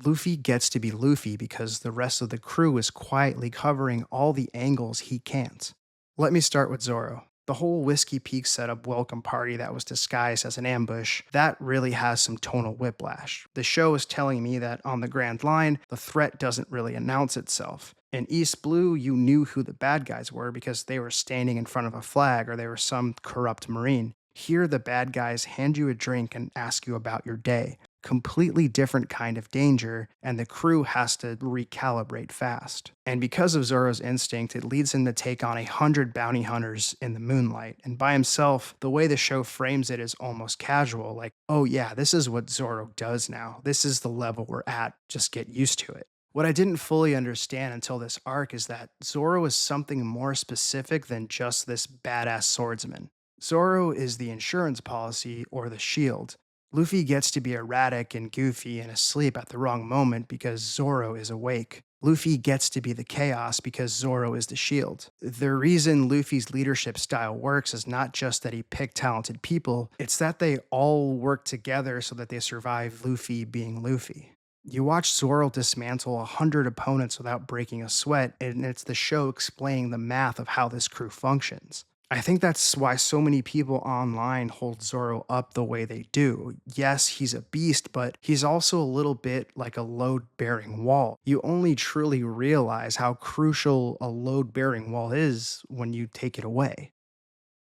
Luffy gets to be Luffy because the rest of the crew is quietly covering all the angles he can't. Let me start with Zoro. The whole Whiskey Peak setup welcome party that was disguised as an ambush, that really has some tonal whiplash. The show is telling me that on the Grand Line, the threat doesn't really announce itself. In East Blue, you knew who the bad guys were because they were standing in front of a flag or they were some corrupt Marine. Here, the bad guys hand you a drink and ask you about your day. Completely different kind of danger, and the crew has to recalibrate fast. And because of Zoro's instinct, it leads him to take on 100 bounty hunters in the moonlight. And by himself, the way the show frames it is almost casual, like, oh yeah, this is what Zoro does now. This is the level we're at. Just get used to it. What I didn't fully understand until this arc is that Zoro is something more specific than just this badass swordsman. Zoro is the insurance policy or the shield. Luffy gets to be erratic and goofy and asleep at the wrong moment because Zoro is awake. Luffy gets to be the chaos because Zoro is the shield. The reason Luffy's leadership style works is not just that he picked talented people, it's that they all work together so that they survive Luffy being Luffy. You watch Zoro dismantle 100 opponents without breaking a sweat, and it's the show explaining the math of how this crew functions. I think that's why so many people online hold Zoro up the way they do. Yes, he's a beast, but he's also a little bit like a load bearing wall. You only truly realize how crucial a load bearing wall is when you take it away.